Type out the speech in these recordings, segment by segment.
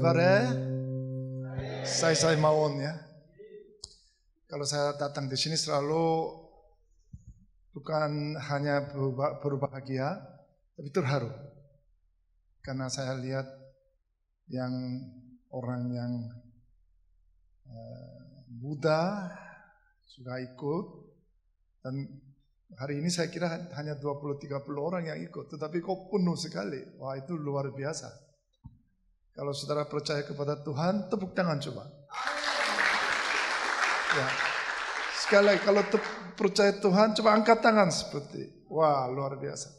kabarnya? Saya Mawon ya. Kalau saya datang di sini selalu bukan hanya berbahagia, tapi terharu. Karena saya lihat orang yang muda sudah ikut, dan hari ini saya kira hanya 20-30 orang yang ikut, tetapi kok penuh sekali. Wah, itu luar biasa. Kalau saudara percaya kepada Tuhan, tepuk tangan coba. Ya. Sekali lagi, kalau percaya Tuhan, coba angkat tangan seperti. Wah, luar biasa.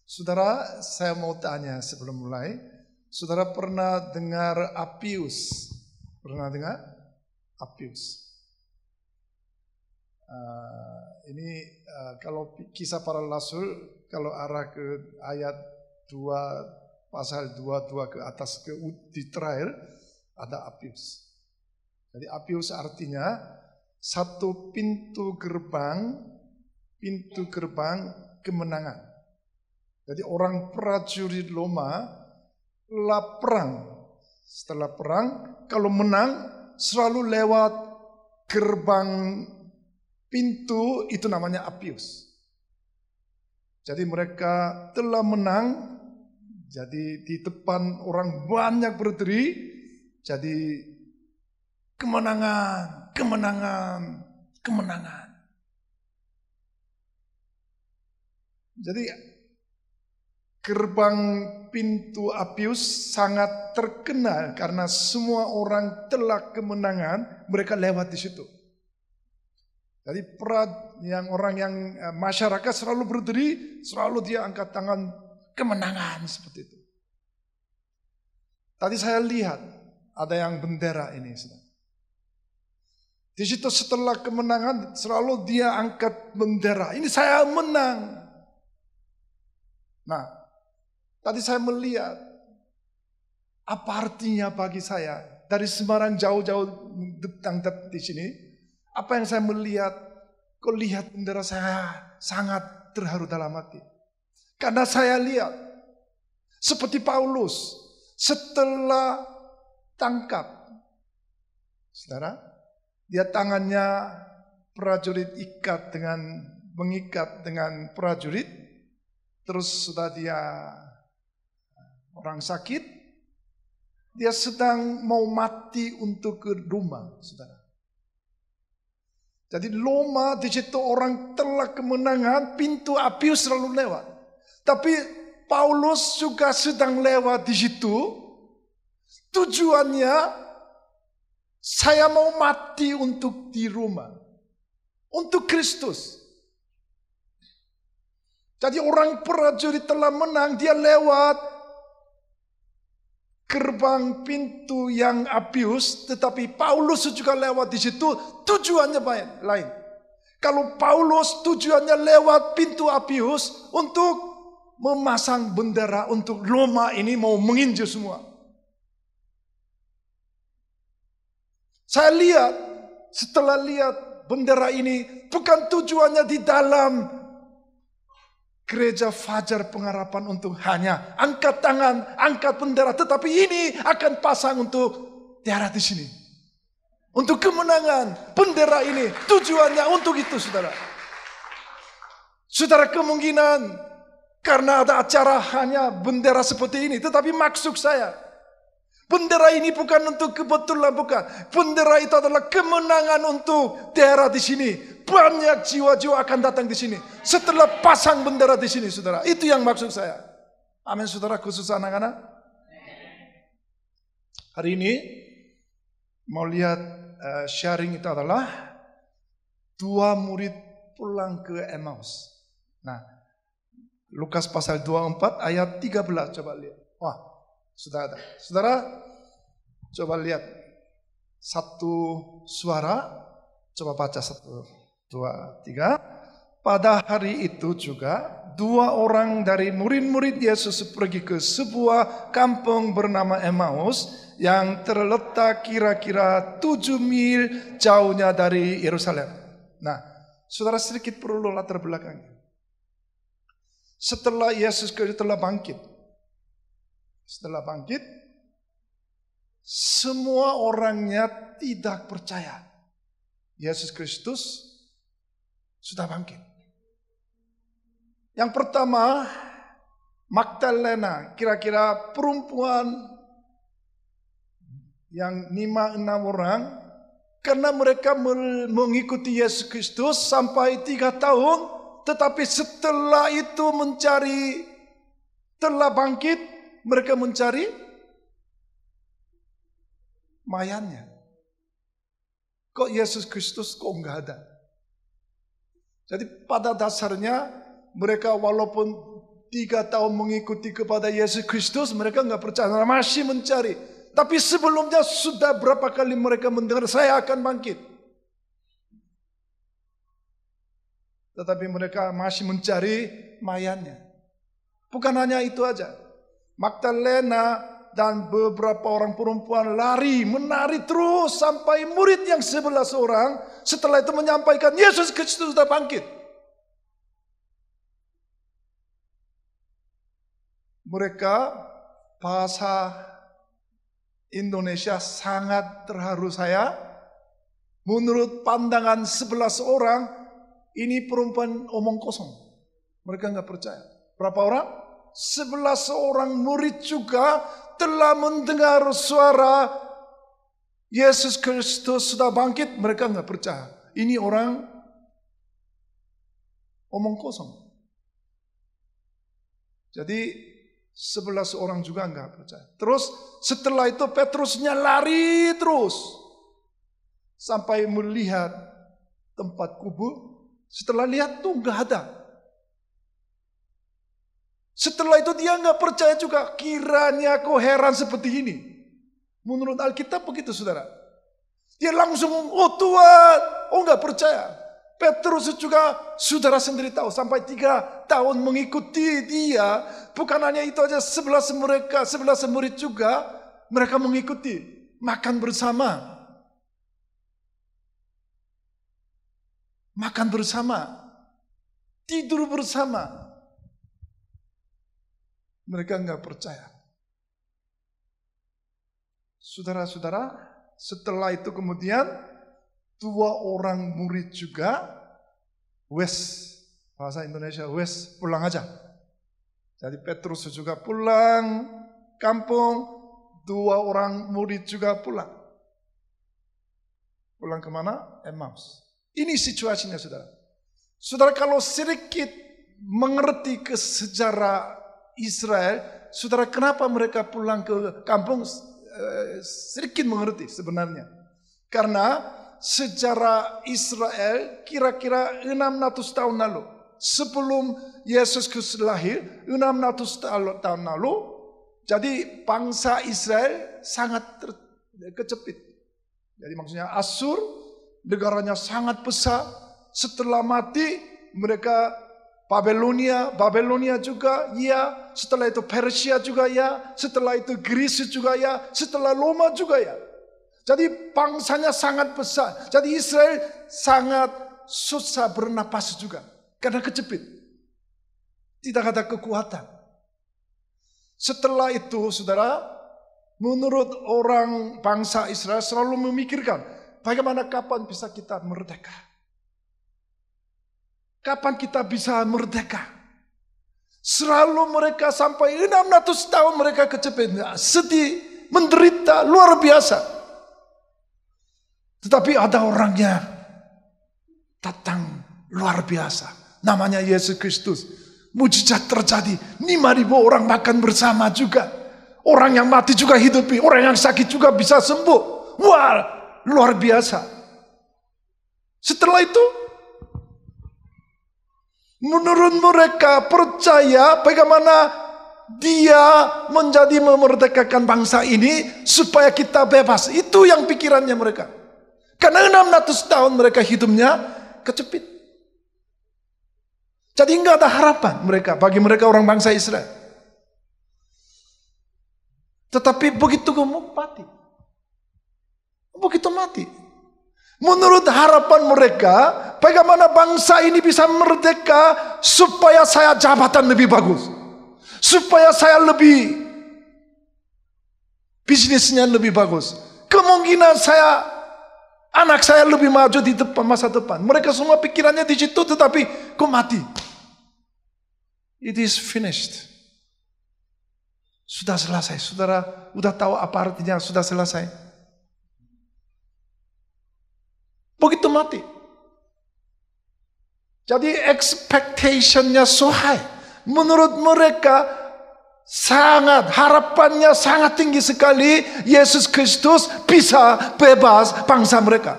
Saudara, saya mau tanya sebelum mulai. Saudara pernah dengar Appius? Pernah dengar? Appius. Kalau kisah para rasul, kalau arah ke ayat 2, pasal 22 ke atas di terakhir, ada Appius. Jadi Appius artinya satu pintu gerbang kemenangan. Jadi orang prajurit Roma setelah perang, kalau menang selalu lewat gerbang pintu itu namanya Appius. Jadi mereka telah menang, jadi di depan orang banyak berdiri, jadi kemenangan. Jadi gerbang pintu Appius sangat terkenal karena semua orang telah kemenangan, mereka lewat di situ. Jadi orang yang masyarakat selalu berdiri, selalu dia angkat tangan kemenangan seperti itu. Tadi saya lihat ada yang bendera ini, saudara. Di situ setelah kemenangan selalu dia angkat bendera. Ini saya menang. Nah, tadi saya melihat apa artinya bagi saya dari Semarang jauh-jauh datang di sini. Apa yang saya melihat? Kok lihat bendera, saya sangat terharu dalam hati. Karena saya lihat seperti Paulus setelah tangkap, saudara. Dia tangannya prajurit mengikat dengan prajurit. Terus sudah dia orang sakit. Dia sedang mau mati untuk ke rumah, saudara. Jadi Roma di situ orang telah kemenangan, pintu Appius selalu lewat. Tapi Paulus juga sedang lewat di situ. Tujuannya, saya mau mati untuk di Roma. Untuk Kristus. Jadi orang prajurit telah menang, dia lewat gerbang pintu yang Appius, tetapi Paulus juga lewat di situ, tujuannya lain. Kalau Paulus tujuannya lewat pintu Appius untuk memasang bendera untuk Roma ini mau menginjak semua. Saya lihat, setelah lihat bendera ini, bukan tujuannya di dalam gereja Fajar Pengharapan untuk hanya angkat tangan, angkat bendera, tetapi ini akan pasang untuk daerah di sini. Untuk kemenangan, bendera ini tujuannya untuk itu, saudara. Saudara, kemungkinan karena ada acara hanya bendera seperti ini, tetapi maksud saya, bendera ini bukan untuk kebetulan, bukan. Bendera itu adalah kemenangan untuk daerah di sini. Banyak jiwa-jiwa akan datang di sini. Setelah pasang bendera di sini, saudara. Itu yang maksud saya. Amin, saudara, khusus anak-anak. Hari ini mau lihat sharing itu adalah 2 murid pulang ke Emmaus. Nah, Lukas pasal 24 ayat 13, coba lihat. Wah, sudah ada. Saudara, coba lihat satu suara, coba baca 1, 2, 3. Pada hari itu juga 2 orang dari murid-murid Yesus pergi ke sebuah kampung bernama Emmaus yang terletak kira-kira 7 mil jauhnya dari Yerusalem. Nah, saudara, sedikit perlu latar belakangnya. Setelah Yesus telah bangkit, semua orangnya tidak percaya Yesus Kristus sudah bangkit. Yang pertama, Magdalena, kira-kira perempuan yang 5-6 orang, karena mereka mengikuti Yesus Kristus sampai 3 tahun, tetapi setelah itu telah bangkit, mereka mencari mayatnya. Kok Yesus Kristus kok enggak ada? Jadi pada dasarnya mereka walaupun 3 tahun mengikuti kepada Yesus Kristus, mereka enggak percaya, masih mencari. Tapi sebelumnya sudah berapa kali mereka mendengar saya akan bangkit. Tetapi mereka masih mencari mayatnya. Bukan hanya itu aja. Magdalena dan beberapa orang perempuan menari terus sampai murid yang 11 orang setelah itu menyampaikan Yesus Kristus sudah bangkit. Mereka bahasa Indonesia sangat terharu saya. Menurut pandangan 11 orang, ini perempuan omong kosong. Mereka nggak percaya. Berapa orang? 11 orang murid juga telah mendengar suara Yesus Kristus sudah bangkit. Mereka nggak percaya. Ini orang omong kosong. Jadi 11 orang juga nggak percaya. Terus setelah itu Petrusnya lari terus sampai melihat tempat kubur. Setelah lihat tuh nggak ada. Setelah itu dia nggak percaya juga. Kiranya kok heran seperti ini. Menurut Alkitab begitu saudara. Dia langsung, oh Tuhan, oh nggak percaya. Petrus juga saudara sendiri tahu. Sampai 3 tahun mengikuti dia. Bukan hanya itu aja, 11 murid juga. Mereka mengikuti. Makan bersama. Makan bersama. Tidur bersama. Mereka nggak percaya. Saudara-saudara, setelah itu kemudian 2 orang murid juga, bahasa Indonesia pulang aja. Jadi Petrus juga pulang kampung, 2 orang murid juga pulang. Pulang kemana? Emmaus. Ini situasinya saudara. Saudara kalau sedikit mengerti ke sejarah Israel, saudara kenapa mereka pulang ke kampung sedikit mengerti sebenarnya. Karena sejarah Israel kira-kira 600 tahun lalu. Sebelum Yesus Kristus lahir, 600 tahun lalu, jadi bangsa Israel sangat kecepit. Jadi maksudnya Asyur, negaranya sangat besar. Setelah mati, mereka Babelonia juga ya, setelah itu Persia juga ya, setelah itu Greece juga ya, setelah Roma juga ya. Jadi bangsanya sangat besar. Jadi Israel sangat susah bernapas juga karena kejepit. Tidak ada kekuatan. Setelah itu saudara, menurut orang bangsa Israel selalu memikirkan bagaimana kapan bisa kita merdeka. Kapan kita bisa merdeka? Selalu mereka sampai 600 tahun mereka kejepit, sedih, menderita, luar biasa. Tetapi ada orangnya datang luar biasa. Namanya Yesus Kristus. Mujizat terjadi. 5.000 orang makan bersama juga. Orang yang mati juga hidupi. Orang yang sakit juga bisa sembuh. Wah, luar biasa. Setelah itu, menurut mereka percaya bagaimana dia menjadi memerdekakan bangsa ini supaya kita bebas. Itu yang pikirannya mereka. Karena 600 tahun mereka hidupnya kejepit. Jadi enggak ada harapan mereka bagi mereka orang bangsa Israel. Tetapi begitu mati. Begitu mati. Menurut harapan mereka, bagaimana bangsa ini bisa merdeka supaya saya jabatan lebih bagus. Supaya saya lebih bisnisnya lebih bagus. Kemungkinan anak saya lebih maju di depan masa depan. Mereka semua pikirannya di situ, tetapi kok mati? It is finished. Sudah selesai. Saudara udah tahu apa artinya sudah selesai? Begitu mati. Jadi expectation-nya so high. Menurut mereka harapannya sangat tinggi sekali. Yesus Kristus bisa bebas bangsa mereka.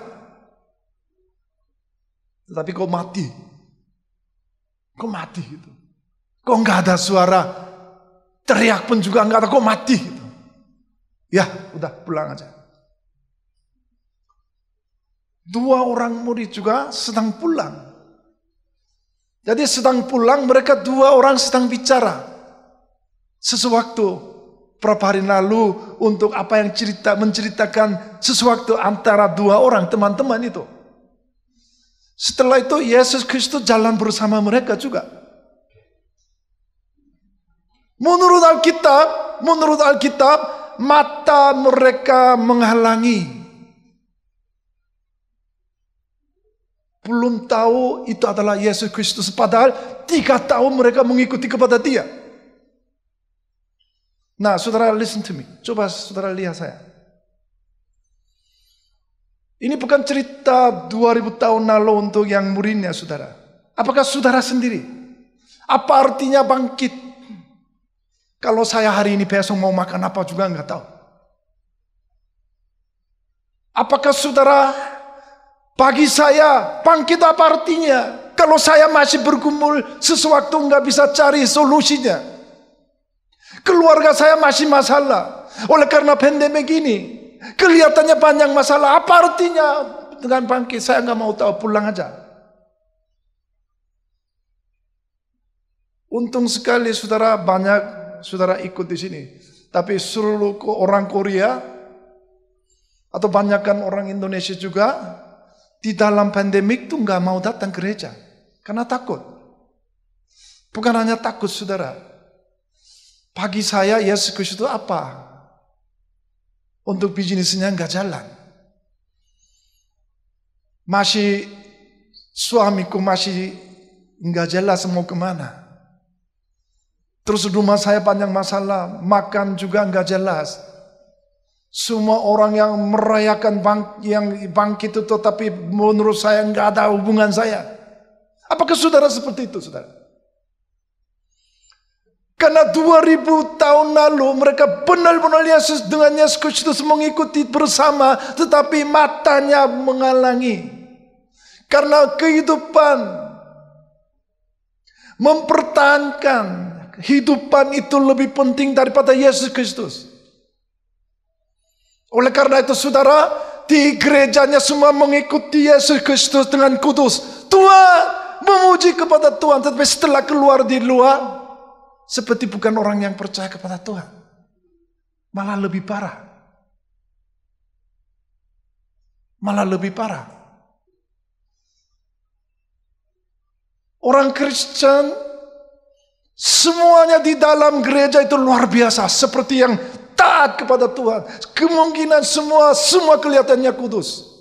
Tetapi kok mati? Kok mati gitu? Kok nggak ada suara teriak pun juga nggak ada, kok mati gitu? Ya udah pulang aja. 2 orang murid juga sedang pulang. Jadi sedang pulang, mereka 2 orang sedang bicara. Sesuatu beberapa hari lalu untuk apa yang menceritakan sesuatu antara 2 orang teman-teman itu. Setelah itu Yesus Kristus jalan bersama mereka juga. Menurut Alkitab, mata mereka menghalangi. Belum tahu itu adalah Yesus Kristus, padahal 3 tahun mereka mengikuti kepada Dia. Nah, saudara, listen to me. Coba saudara lihat saya. Ini bukan cerita 2000 tahun lalu untuk yang muridnya, saudara. Apakah saudara sendiri? Apa artinya bangkit? Kalau saya hari ini besok mau makan apa juga nggak tahu. Apakah saudara, bagi saya bangkit apa artinya? Kalau saya masih bergumul sesuatu nggak bisa cari solusinya. Keluarga saya masih masalah. Oleh karena pandemi ini, kelihatannya banyak masalah. Apa artinya dengan bangkit? Saya nggak mau tahu, pulang aja. Untung sekali saudara, banyak saudara ikut di sini. Tapi seluruh orang Korea atau banyakkan orang Indonesia juga di dalam pandemik tuh nggak mau datang gereja karena takut. Bukan hanya takut, saudara. Bagi saya Yesus Kristus itu apa? Untuk bisnisnya nggak jalan. Masih suamiku masih nggak jelas mau kemana. Terus rumah saya banyak masalah, makan juga nggak jelas. Semua orang yang merayakan yang bangkit itu, tapi menurut saya nggak ada hubungan saya. Apakah saudara seperti itu, saudara? Karena 2000 tahun lalu mereka benar-benar dengan Yesus Kristus mengikuti bersama, tetapi matanya menghalangi. Karena kehidupan, mempertahankan kehidupan itu lebih penting daripada Yesus Kristus. Oleh karena itu saudara, di gerejanya semua mengikuti Yesus Kristus dengan kudus. Tuhan memuji kepada Tuhan, tetapi setelah keluar di luar, seperti bukan orang yang percaya kepada Tuhan. Malah lebih parah. Malah lebih parah. Orang Kristen semuanya di dalam gereja itu luar biasa, seperti yang taat kepada Tuhan. Kemungkinan semua kelihatannya kudus.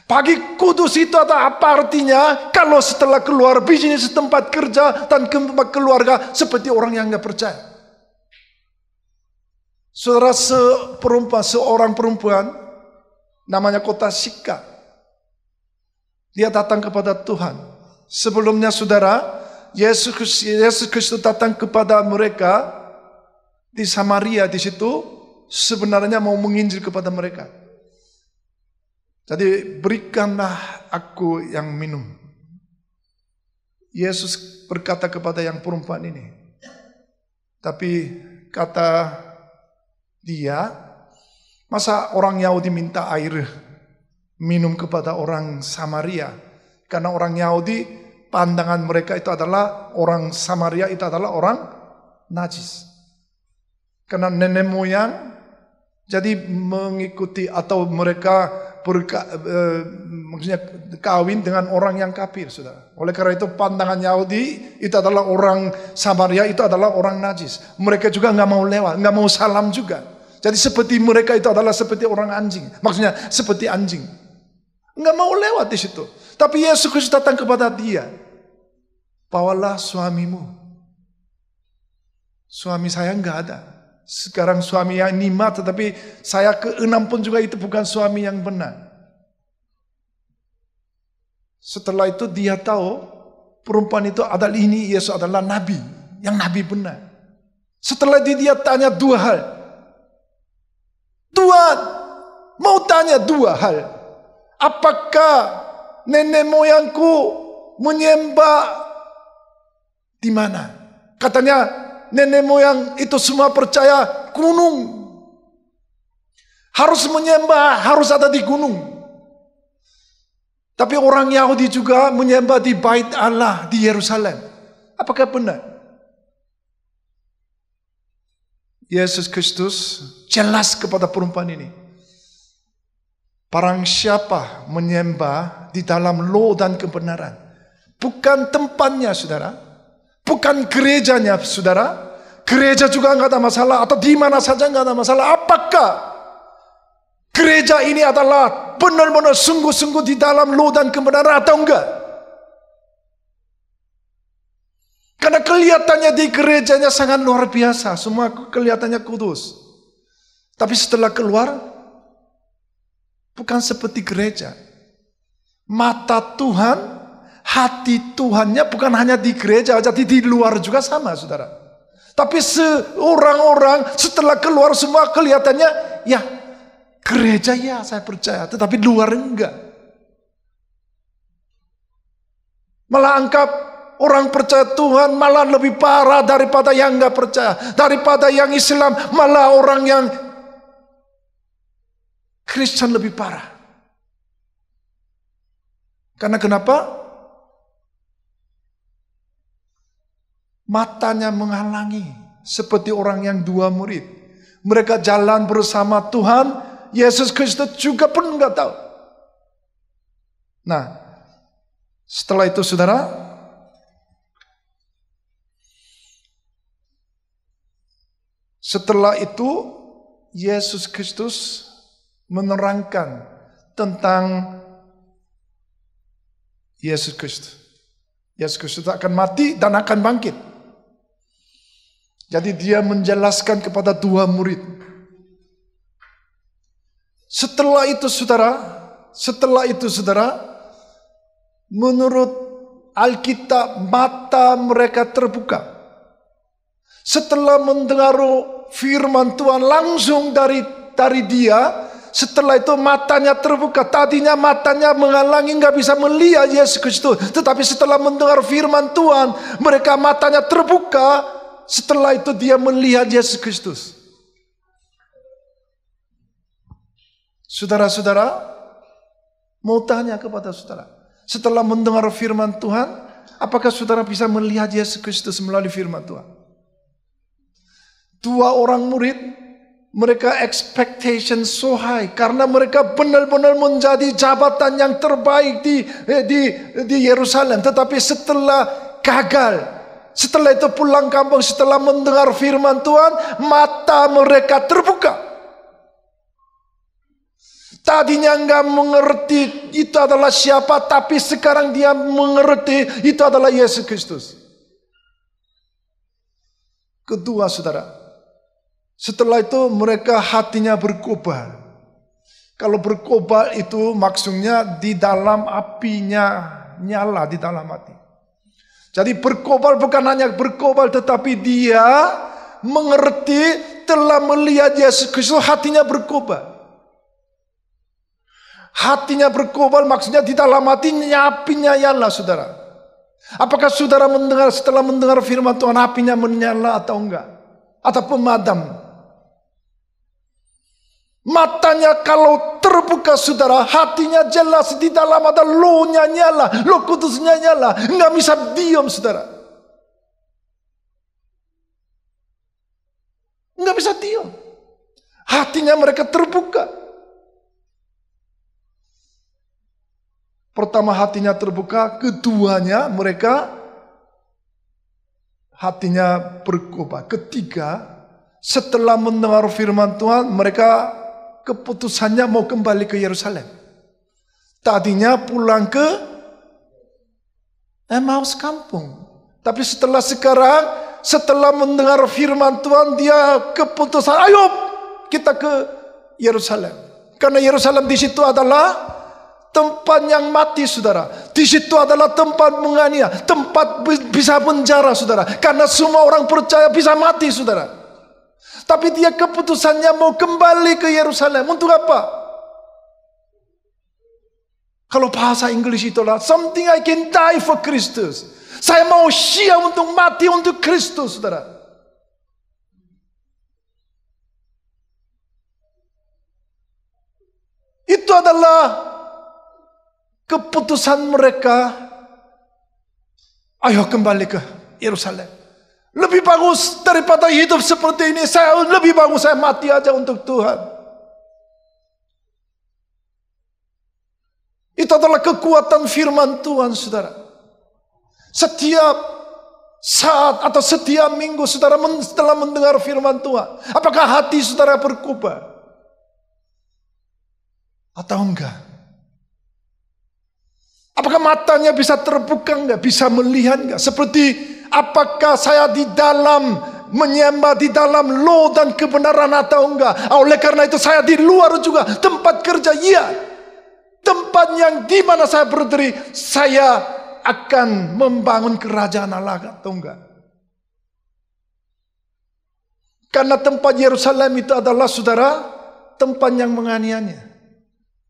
Bagi kudus itu apa artinya? Kalau setelah keluar bisnis, tempat kerja, dan keluarga seperti orang yang nggak percaya. Saudara, seorang perempuan namanya Kota Sika, dia datang kepada Tuhan. Sebelumnya saudara, Yesus Kristus datang kepada mereka di Samaria, di situ sebenarnya mau menginjil kepada mereka. Jadi berikanlah aku yang minum. Yesus berkata kepada yang perempuan ini. Tapi kata dia, masa orang Yahudi minta air minum kepada orang Samaria? Karena orang Yahudi, pandangan mereka itu adalah orang Samaria itu adalah orang najis. Karena nenek moyang jadi mengikuti atau mereka maksudnya kawin dengan orang yang kafir, saudara. Oleh karena itu pandangan Yahudi itu adalah orang Samaria itu adalah orang najis. Mereka juga nggak mau lewat, nggak mau salam juga. Jadi seperti mereka itu adalah seperti orang anjing. Maksudnya seperti anjing. Enggak mau lewat di situ. Tapi Yesus Kristus datang kepada dia. Bawalah suamimu. Suami saya enggak ada. Sekarang suami yang 5, tetapi saya ke-6 pun juga itu bukan suami yang benar. Setelah itu dia tahu perempuan itu adalah ini, Yesus adalah nabi. Yang nabi benar. Setelah itu dia tanya 2 hal. Tuhan, mau tanya 2 hal. Apakah nenek moyangku menyembah di mana? Katanya nenek moyang itu semua percaya gunung. Harus menyembah, harus ada di gunung. Tapi orang Yahudi juga menyembah di Bait Allah di Yerusalem. Apakah benar? Yesus Kristus jelas kepada perempuan ini. Barang siapa menyembah di dalam law dan kebenaran. Bukan tempatnya, saudara. Bukan gerejanya, saudara. Gereja juga enggak ada masalah. Atau di mana saja enggak ada masalah. Apakah gereja ini adalah benar-benar sungguh-sungguh di dalam law dan kebenaran atau enggak? Karena kelihatannya di gerejanya sangat luar biasa. Semua kelihatannya kudus. Tapi setelah keluar, bukan seperti gereja. Mata Tuhan, hati Tuhannya bukan hanya di gereja, jadi di luar juga sama, saudara. Tapi orang-orang setelah keluar semua kelihatannya, ya gereja ya saya percaya, tetapi luar enggak. Malah anggap orang percaya Tuhan malah lebih parah daripada yang enggak percaya. Daripada yang Islam, malah orang yang Kristen lebih parah. Karena kenapa? Matanya menghalangi. Seperti orang yang 2 murid. Mereka jalan bersama Tuhan. Yesus Kristus juga pun enggak tahu. Nah, setelah itu saudara, setelah itu Yesus Kristus menerangkan tentang Yesus Kristus. Yesus Kristus akan mati dan akan bangkit. Jadi dia menjelaskan kepada 2 murid. Setelah itu saudara, menurut Alkitab mata mereka terbuka. Setelah mendengar firman Tuhan langsung dari dia, setelah itu matanya terbuka. Tadinya matanya menghalangi, nggak bisa melihat Yesus Kristus. Tetapi setelah mendengar firman Tuhan, mereka matanya terbuka. Setelah itu dia melihat Yesus Kristus. Saudara-saudara, mau tanya kepada saudara. Setelah mendengar firman Tuhan, apakah saudara bisa melihat Yesus Kristus melalui firman Tuhan? 2 orang murid, mereka expectation so high karena mereka benar-benar menjadi jabatan yang terbaik di Yerusalem. Tetapi setelah gagal, setelah itu pulang kampung, setelah mendengar firman Tuhan, mata mereka terbuka. Tadinya enggak mengerti itu adalah siapa, tapi sekarang dia mengerti itu adalah Yesus Kristus. Kedua, saudara, setelah itu mereka hatinya berkobar. Kalau berkobar itu maksudnya di dalam apinya nyala di dalam hati. Jadi berkobar bukan hanya berkobar, tetapi dia mengerti, telah melihat Yesus Kristus, hatinya berkobar. Hatinya berkobar maksudnya di dalam hatinya apinya nyala, saudara. Apakah saudara setelah mendengar firman Tuhan apinya menyala atau enggak? Atau pemadam? Matanya kalau terbuka saudara, hatinya jelas, di dalam ada Roh-nya nyala, Roh Kudusnya nyala, nggak bisa diam saudara, nggak bisa diam. Hatinya mereka terbuka. Pertama hatinya terbuka, keduanya mereka hatinya berkobar, ketiga setelah mendengar firman Tuhan, mereka keputusannya mau kembali ke Yerusalem. Tadinya pulang ke Emmaus kampung. Tapi setelah mendengar firman Tuhan, dia keputusan, ayo kita ke Yerusalem. Karena Yerusalem di situ adalah tempat yang mati, saudara. Di situ adalah tempat menganiaya, tempat bisa penjara, saudara. Karena semua orang percaya bisa mati, saudara. Tapi dia keputusannya mau kembali ke Yerusalem. Untuk apa? Kalau bahasa Inggris itulah something I can die for Christus. Saya mau siap untuk mati untuk Kristus, saudara. Itu adalah keputusan mereka. Ayo kembali ke Yerusalem. Lebih bagus daripada hidup seperti ini. Lebih bagus saya mati aja untuk Tuhan. Itu adalah kekuatan firman Tuhan, saudara. Setiap saat atau setiap minggu saudara setelah mendengar firman Tuhan, apakah hati saudara berubah atau enggak? Apakah matanya bisa terbuka enggak? Bisa melihat enggak? Seperti apakah saya di dalam menyembah di dalam law dan kebenaran atau enggak? Oleh karena itu saya di luar juga tempat kerja, iya. Tempat yang di mana saya berdiri, saya akan membangun kerajaan Allah atau enggak? Karena tempat Yerusalem itu adalah, saudara, tempat yang menganiayanya,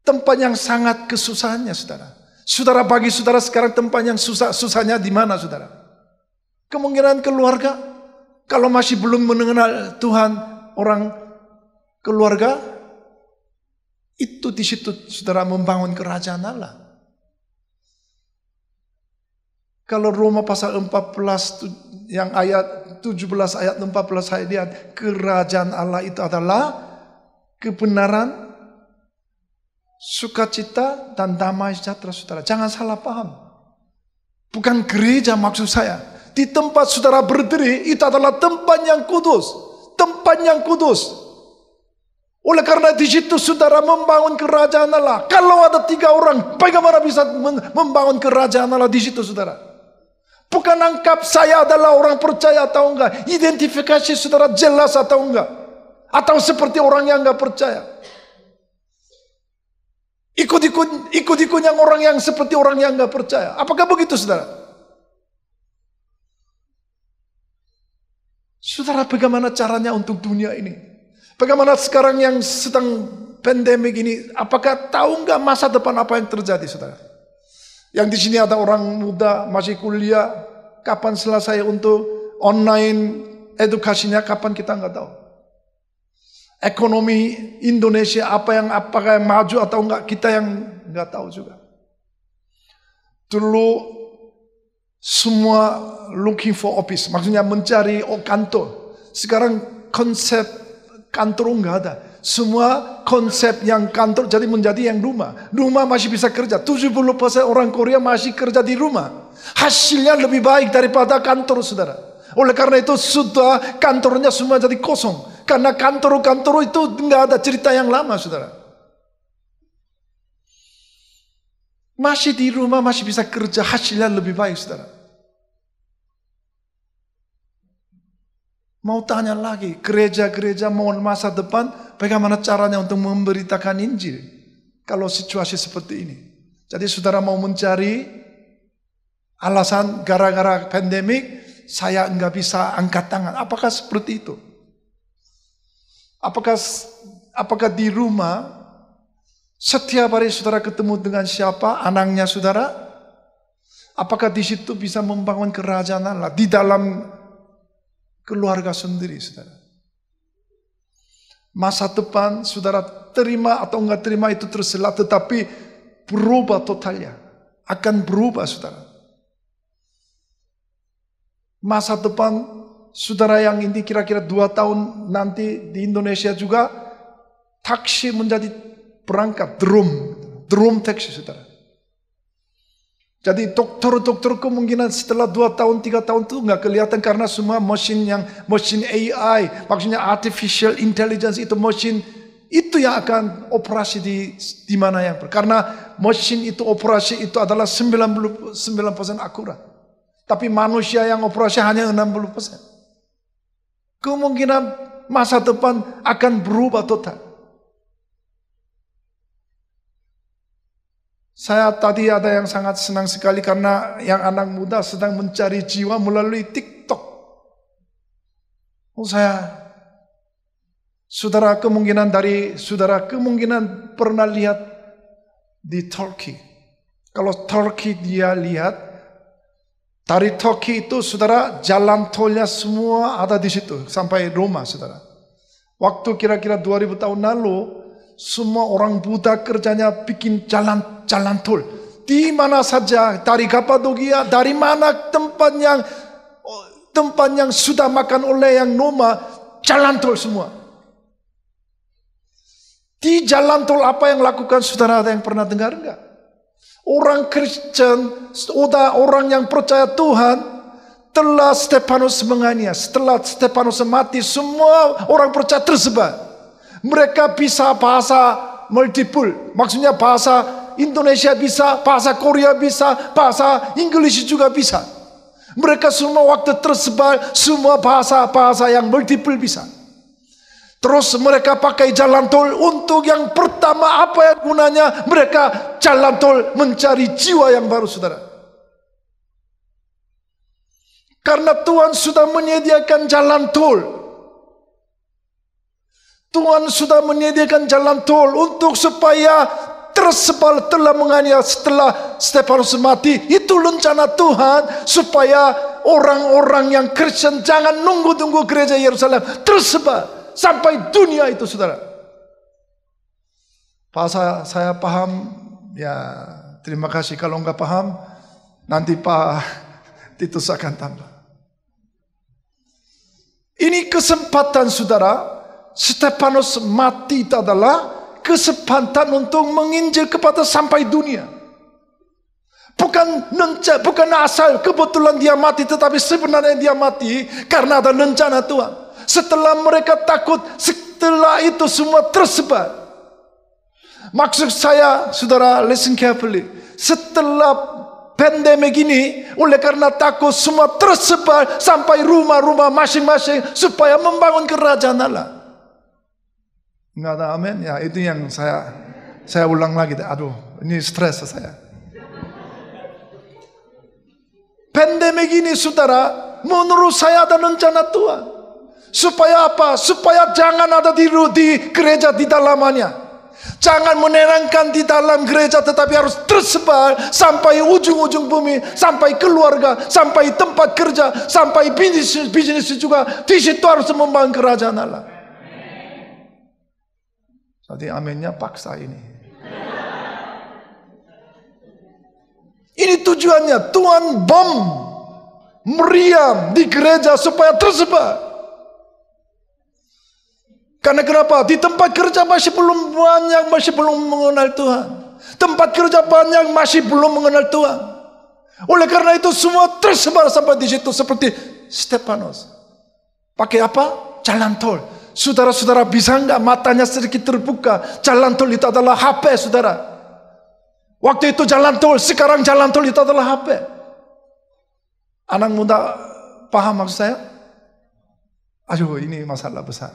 tempat yang sangat kesusahannya, saudara. Saudara, bagi saudara sekarang tempat yang susahnya di mana, saudara? Kemungkinan keluarga. Kalau masih belum mengenal Tuhan, orang keluarga itu di situ, saudara, membangun kerajaan Allah. Kalau Roma pasal 14 yang ayat 17 ayat 14 saya lihat, kerajaan Allah itu adalah kebenaran, sukacita dan damai sejahtera, saudara. Jangan salah paham. Bukan gereja maksud saya. Di tempat saudara berdiri itu adalah tempat yang kudus, tempat yang kudus. Oleh karena di situ saudara membangun kerajaan Allah. Kalau ada 3 orang, bagaimana bisa membangun kerajaan Allah di situ, saudara? Bukan anggap saya adalah orang percaya atau enggak. Identifikasi saudara jelas atau enggak. Atau seperti orang yang enggak percaya. Ikut-ikut yang orang yang seperti orang yang enggak percaya. Apakah begitu, saudara? Saudara, bagaimana caranya untuk dunia ini? Bagaimana sekarang yang sedang pandemik ini? Apakah tahu enggak masa depan apa yang terjadi, saudara? Yang di sini ada orang muda masih kuliah, kapan selesai untuk online edukasinya, kapan kita nggak tahu. Ekonomi Indonesia apakah yang maju atau enggak, kita yang nggak tahu juga. Dulu semua looking for office, maksudnya mencari kantor. Sekarang konsep kantor nggak ada. Semua konsep yang kantor jadi menjadi yang rumah. Rumah masih bisa kerja. 70% orang Korea masih kerja di rumah. Hasilnya lebih baik daripada kantor, saudara. Oleh karena itu sudah kantornya semua jadi kosong. Karena kantor-kantor itu nggak ada cerita yang lama, saudara. Masih di rumah masih bisa kerja, hasilnya lebih baik, saudara. Mau tanya lagi, gereja-gereja mau masa depan, bagaimana caranya untuk memberitakan Injil kalau situasi seperti ini? Jadi saudara mau mencari alasan gara-gara pandemik, saya nggak bisa angkat tangan. Apakah seperti itu? Apakah di rumah setiap hari saudara ketemu dengan siapa? Anaknya saudara? Apakah di situ bisa membangun kerajaan Allah di dalam keluarga sendiri, saudara? Masa depan saudara terima atau enggak terima itu terserah, tetapi berubah totalnya. Akan berubah, saudara. Masa depan saudara yang ini kira-kira 2 tahun nanti di Indonesia juga, taksi menjadi berangkat, drum taksi, saudara. Jadi dokter-dokter kemungkinan setelah 2 tahun, 3 tahun itu nggak kelihatan karena semua mesin AI, maksudnya artificial intelligence itu mesin itu yang akan operasi di mana yang karena mesin itu operasi itu adalah 99% akurat. Tapi manusia yang operasi hanya 60%. Kemungkinan masa depan akan berubah total. Saya tadi ada yang sangat senang sekali karena yang anak muda sedang mencari jiwa melalui TikTok. Saudara kemungkinan pernah lihat di Turki. Kalau Turki dia lihat, dari Turki itu saudara jalan tolnya semua ada di situ sampai Roma saudara. Waktu kira-kira 2000 tahun lalu, semua orang Buddha kerjanya bikin jalan tol. Di mana saja, dari Kapadokia, dari mana tempat yang sudah makan oleh yang Roma, jalan tol semua. Di jalan tol apa yang lakukan saudara, ada yang pernah dengar enggak? Orang Kristen, orang yang percaya Tuhan, setelah Stefanus mati, semua orang percaya tersebar. Mereka bisa bahasa multiple, maksudnya bahasa Indonesia bisa, bahasa Korea bisa, bahasa Inggris juga bisa. Mereka semua waktu tersebar, semua bahasa yang multiple bisa. Terus mereka pakai jalan tol untuk yang pertama apa yang gunanya? Mereka jalan tol mencari jiwa yang baru saudara. Karena Tuhan sudah menyediakan jalan tol. Tuhan sudah menyediakan jalan tol untuk supaya tersebar telah menganiaya setelah Stefanus mati. Itu rencana Tuhan supaya orang-orang yang Kristen jangan nunggu-nunggu gereja Yerusalem tersebar sampai dunia itu saudara. Bahasa saya paham ya, terima kasih. Kalau enggak paham nanti Pak Titus akan tambah. Ini kesempatan saudara. Stefanus mati itu adalah kesempatan untuk menginjil kepada sampai dunia. Bukan asal kebetulan dia mati, tetapi sebenarnya dia mati karena ada rencana Tuhan. Setelah mereka takut, setelah itu semua tersebar. Maksud saya, saudara, listen carefully. Setelah pandemi ini, oleh karena takut semua tersebar sampai rumah-rumah masing-masing supaya membangun kerajaan Allah. Enggak ada amin ya, itu yang saya ulang lagi. Aduh, ini stres saya. Pandemi ini saudara, menurut saya ada rencana Tuhan. Supaya apa? Supaya jangan ada di gereja di dalamnya. Jangan menerangkan di dalam gereja, tetapi harus tersebar sampai ujung-ujung bumi, sampai keluarga, sampai tempat kerja, sampai bisnis juga. Di situ harus membangun kerajaan Allah. Tadi aminnya paksa ini. Ini tujuannya. Tuhan bom meriam di gereja supaya tersebar. Karena kenapa? Di tempat kerja masih belum mengenal Tuhan. Tempat kerja banyak masih belum mengenal Tuhan. Oleh karena itu semua tersebar sampai di situ seperti Stefanus. Pakai apa? Jalan tol. Saudara-saudara bisa enggak matanya sedikit terbuka? Jalan tol itu adalah HP saudara. Waktu itu jalan tol, sekarang jalan tol itu adalah HP. Anak muda paham maksud saya? Aduh, ini masalah besar.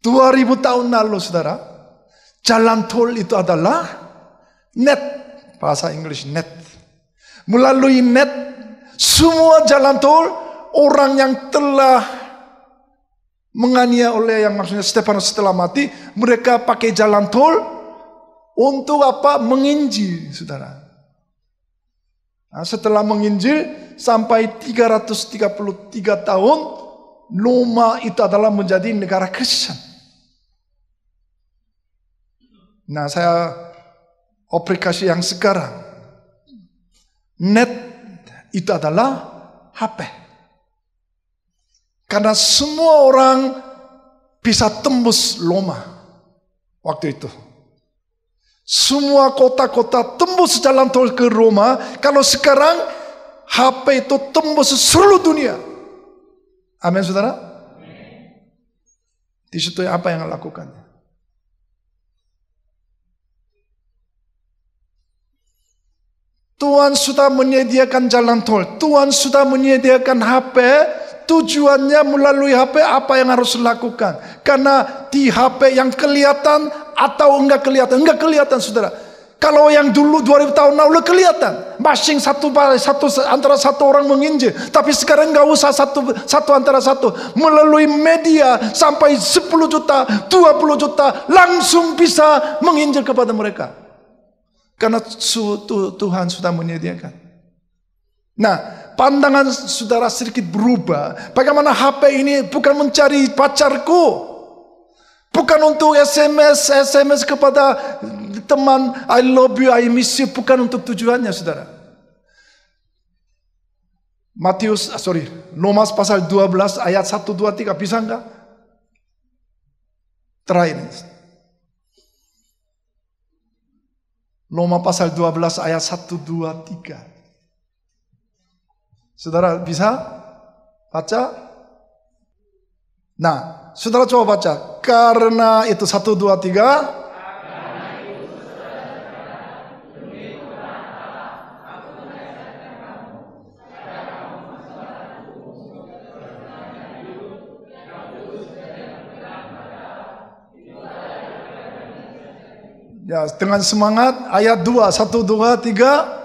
2000 tahun lalu saudara, jalan tol itu adalah net, bahasa Inggris net. Melalui net, semua jalan tol, orang yang telah menganiaya oleh yang maksudnya Stefanus setelah mati, mereka pakai jalan tol untuk apa? Menginjil, saudara. Nah, setelah menginjil sampai 333 tahun, Roma itu adalah menjadi negara Kristen. Nah, saya aplikasi yang sekarang, net itu adalah HP. Karena semua orang bisa tembus Roma waktu itu. Semua kota-kota tembus jalan tol ke Roma. Kalau sekarang HP itu tembus seluruh dunia. Amin, saudara. Di situ apa yang lakukan? Tuhan sudah menyediakan jalan tol. Tuhan sudah menyediakan HP. Tujuannya melalui HP apa yang harus dilakukan. Karena di HP yang kelihatan atau enggak kelihatan. Enggak kelihatan, saudara. Kalau yang dulu 2000 tahun lalu kelihatan. Masing antara satu orang menginjil. Tapi sekarang enggak usah satu antara satu. Melalui media sampai 10 juta, 20 juta. Langsung bisa menginjil kepada mereka. Karena Tuhan sudah menyediakan. Nah, pandangan saudara sedikit berubah. Bagaimana HP ini bukan mencari pacarku. Bukan untuk SMS kepada teman, I love you, I miss you. Bukan untuk tujuannya, saudara. Lomas pasal 12 ayat 1, 2, 3. Bisa enggak? Terakhir. Lomas pasal 12 ayat 1, 2, 3. Saudara bisa baca? Nah, saudara coba baca. Karena itu 1, 2, 3. Ya, dengan semangat ayat 2, 1, 2, 3.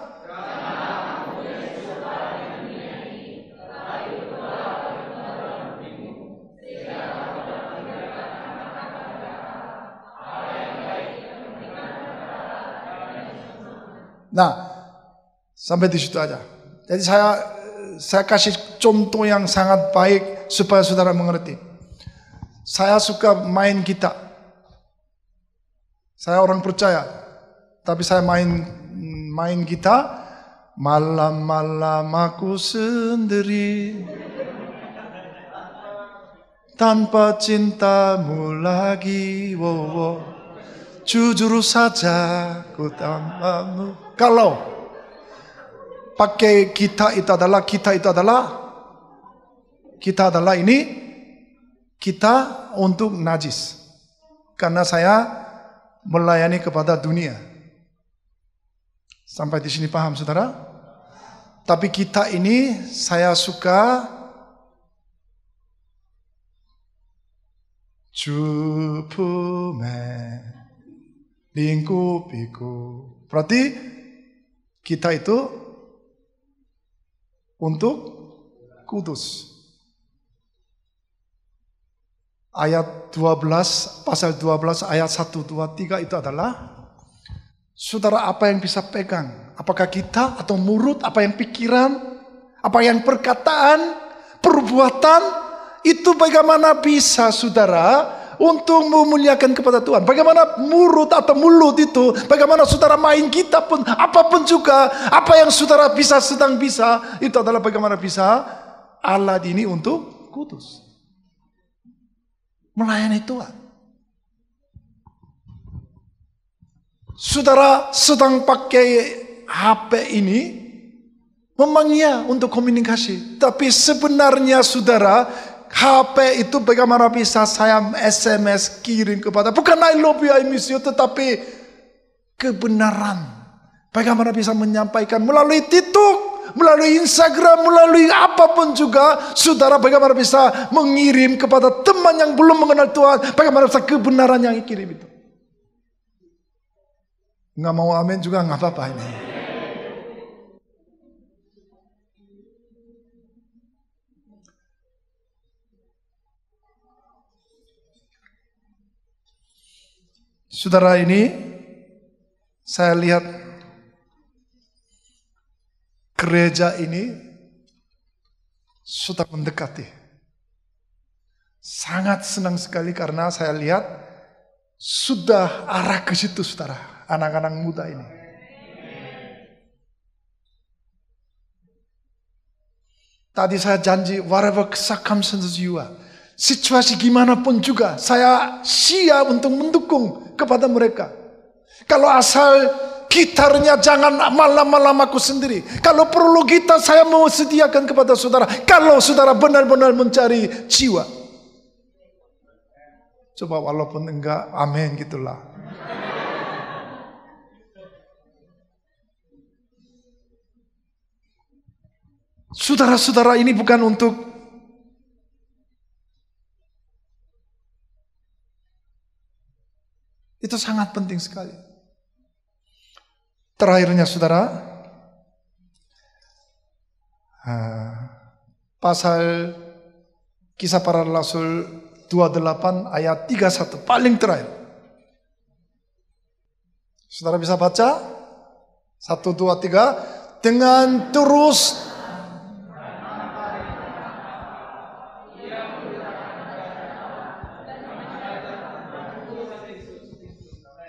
Nah, sampai di situ aja. Jadi saya kasih contoh yang sangat baik supaya saudara mengerti. Saya suka main gitar. Saya orang percaya, tapi saya main gitar. Malam-malam aku sendiri, tanpa cintamu lagi. Jujur saja ku tanpamu. Kalau pakai kita adalah ini kita untuk najis. Karena saya melayani kepada dunia. Sampai di sini paham, saudara? Tapi kita ini saya suka 주품에 lingkupiku. Berarti kita itu untuk kudus. Ayat 12, pasal 12 ayat 1, 2, 3 itu adalah saudara apa yang bisa pegang? Apakah kita atau mulut, apa yang pikiran, apa yang perkataan, perbuatan, itu bagaimana bisa saudara untuk memuliakan kepada Tuhan. Bagaimana mulut atau mulut itu, bagaimana saudara main kita pun, apapun juga, apa yang saudara sedang bisa, itu adalah bagaimana bisa Allah ini untuk kudus. Melayani Tuhan. Saudara sedang pakai HP ini, memang ya untuk komunikasi. Tapi sebenarnya saudara, HP itu bagaimana bisa saya SMS kirim kepada, bukan I love you, I miss you, tetapi kebenaran. Bagaimana bisa menyampaikan melalui TikTok, melalui Instagram, melalui apapun juga, saudara bagaimana bisa mengirim kepada teman yang belum mengenal Tuhan, bagaimana bisa kebenaran yang dikirim itu. Nggak mau amin juga nggak apa-apa ini. Saudara, ini saya lihat gereja ini sudah mendekati. Sangat senang sekali karena saya lihat sudah arah ke situ, saudara, anak-anak muda ini. Tadi saya janji, whatever circumstances you are, situasi gimana pun juga, saya siap untuk mendukung kepada mereka. Kalau asal gitarnya jangan malam-malam aku sendiri. Kalau perlu gitar saya mau sediakan kepada saudara. Kalau saudara benar-benar mencari jiwa. Coba walaupun enggak, amin gitulah. Saudara-saudara, ini bukan untuk itu sangat penting sekali. Terakhirnya saudara, pasal Kisah Para Rasul 28 ayat 31 paling terakhir. Saudara bisa baca? 1, 2, 3. Dengan terus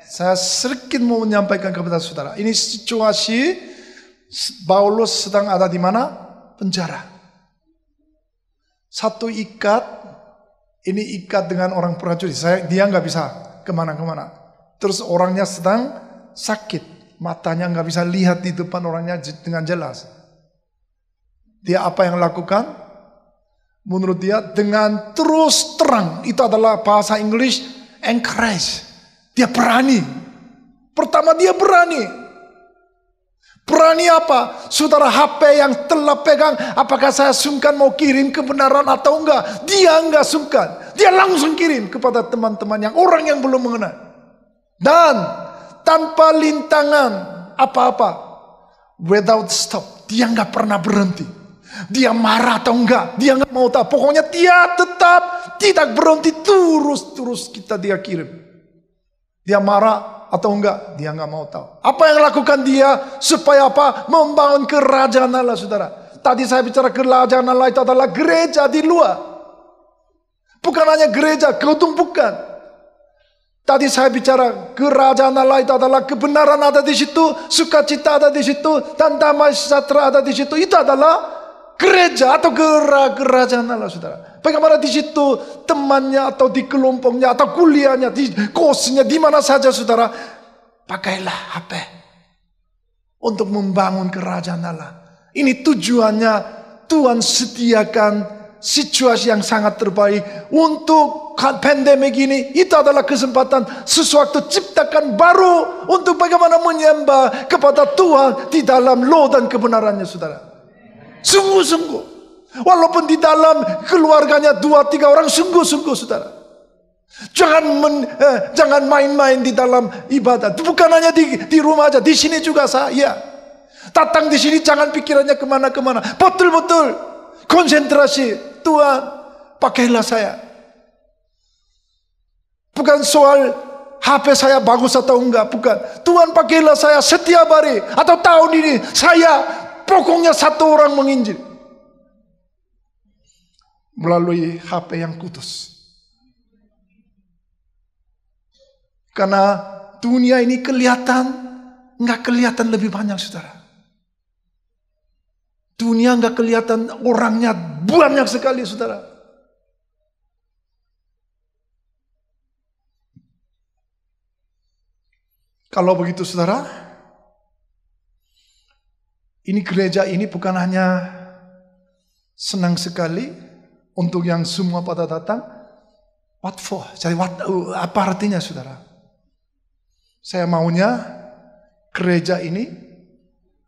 saya sedikit mau menyampaikan kepada saudara. Ini situasi Paulus sedang ada di mana? Penjara. Satu ikat, ini ikat dengan orang prajurit. Dia nggak bisa kemana-kemana. Terus orangnya sedang sakit, matanya nggak bisa lihat di depan orangnya dengan jelas. Dia apa yang lakukan? Menurut dia dengan terus terang, itu adalah bahasa Inggris encourage. Dia berani. Pertama dia berani. Berani apa? Saudara, HP yang telah pegang, apakah saya sungkan mau kirim kebenaran atau enggak? Dia enggak sungkan. Dia langsung kirim kepada teman-teman orang yang belum mengenal. Dan tanpa lintangan apa-apa. Without stop. Dia enggak pernah berhenti. Dia marah atau enggak, dia enggak mau tahu. Pokoknya dia tetap tidak berhenti, terus dia kirim. Dia marah atau enggak, dia enggak mau tahu. Apa yang lakukan dia supaya apa? Membangun kerajaan Allah, saudara. Tadi saya bicara kerajaan Allah itu adalah gereja di luar. Bukan hanya gereja, gedung bukan. Tadi saya bicara kerajaan Allah itu adalah kebenaran ada di situ, sukacita ada di situ, dan damai sejahtera ada di situ. Itu adalah gereja atau kerajaan Allah, saudara. Bagaimana di situ temannya atau di kelompoknya atau kuliahnya, di kosnya, di mana saja saudara, pakailah HP untuk membangun kerajaan Allah. Ini tujuannya, Tuhan sediakan situasi yang sangat terbaik untuk pandemi ini. Itu adalah kesempatan sesuatu ciptakan baru untuk bagaimana menyembah kepada Tuhan di dalam loh dan kebenarannya, saudara. Sungguh-sungguh. Walaupun di dalam keluarganya 2-3 orang, sungguh-sungguh saudara. Jangan main-main di dalam ibadah. Bukan hanya di rumah aja, di sini juga saya. Datang di sini jangan pikirannya kemana-kemana. Betul-betul konsentrasi. Tuhan, pakailah saya. Bukan soal HP saya bagus atau enggak, bukan. Tuhan, pakailah saya setiap hari atau tahun ini. Saya pokoknya satu orang menginjil melalui HP yang kudus. Karena dunia ini nggak kelihatan lebih banyak, saudara. Dunia nggak kelihatan orangnya banyak sekali, saudara. Kalau begitu, saudara, ini gereja ini bukan hanya senang sekali untuk yang semua pada datang. What for? Jadi apa artinya, saudara? Saya maunya gereja ini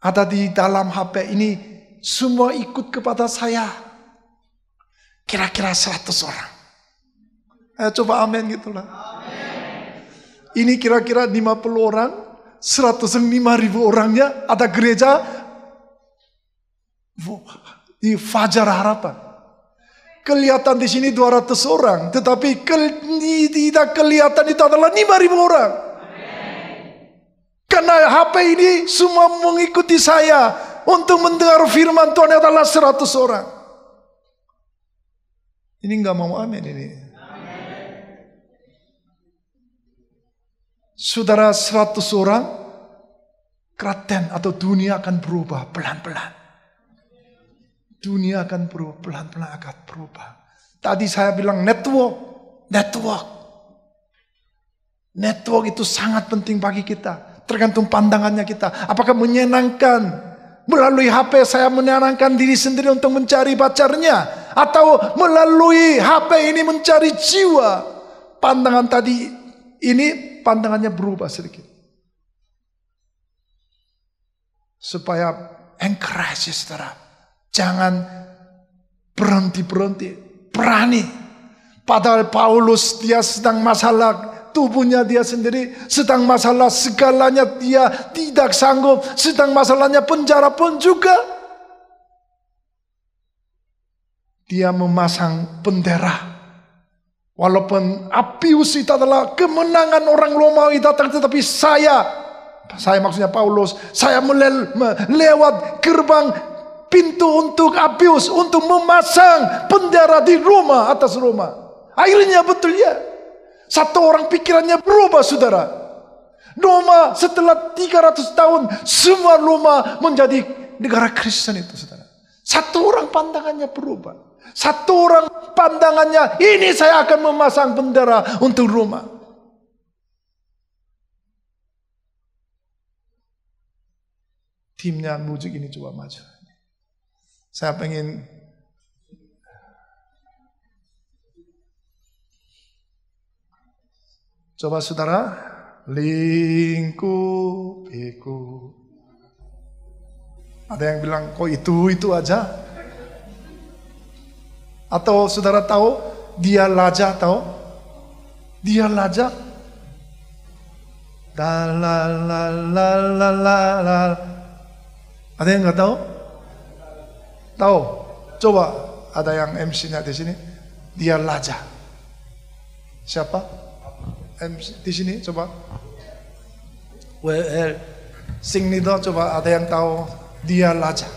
ada di dalam HP ini semua ikut kepada saya. Kira-kira 100 orang. Coba amin gitulah. Ini kira-kira 50 orang, 105.000 orangnya ada gereja di Fajar Harapan. Kelihatan di sini 200 orang, tetapi tidak kelihatan itu adalah 5.000 orang. Karena HP ini semua mengikuti saya untuk mendengar firman Tuhan adalah 100 orang. Ini nggak mau amin ini. Saudara, 100 orang, kerajaan atau dunia akan berubah pelan-pelan. Dunia akan berubah, pelan-pelan akan berubah. Tadi saya bilang network. Network itu sangat penting bagi kita. Tergantung pandangannya kita. Apakah menyenangkan melalui HP saya menyenangkan diri sendiri untuk mencari pacarnya, atau melalui HP ini mencari jiwa? Pandangan tadi ini pandangannya berubah sedikit. Supaya encourage saudara, jangan berhenti, berani. Padahal Paulus dia sedang masalah tubuhnya dia sendiri, sedang masalah segalanya dia tidak sanggup, sedang masalahnya penjara pun juga. Dia memasang bendera. Walaupun Appius itu adalah kemenangan orang Romawi datang, tetapi saya maksudnya Paulus, saya melewat gerbang pintu untuk Appius untuk memasang bendera di Roma, atas Roma. Akhirnya betul ya. Satu orang pikirannya berubah saudara. Roma setelah 300 tahun semua Roma menjadi negara Kristen itu saudara. Satu orang pandangannya berubah. Satu orang pandangannya, ini saya akan memasang bendera untuk Roma. Timnya mujuk ini coba maju. Saya pengen coba saudara, lingkupiku. Ada yang bilang, kok itu aja? Atau saudara tahu, dia laja tahu? Dia laja. Ada yang nggak tahu? Tahu? Coba, ada yang MC-nya di sini. Dia laja. Siapa? MC di sini coba. Sing Nido coba, ada yang tahu? Dia laja.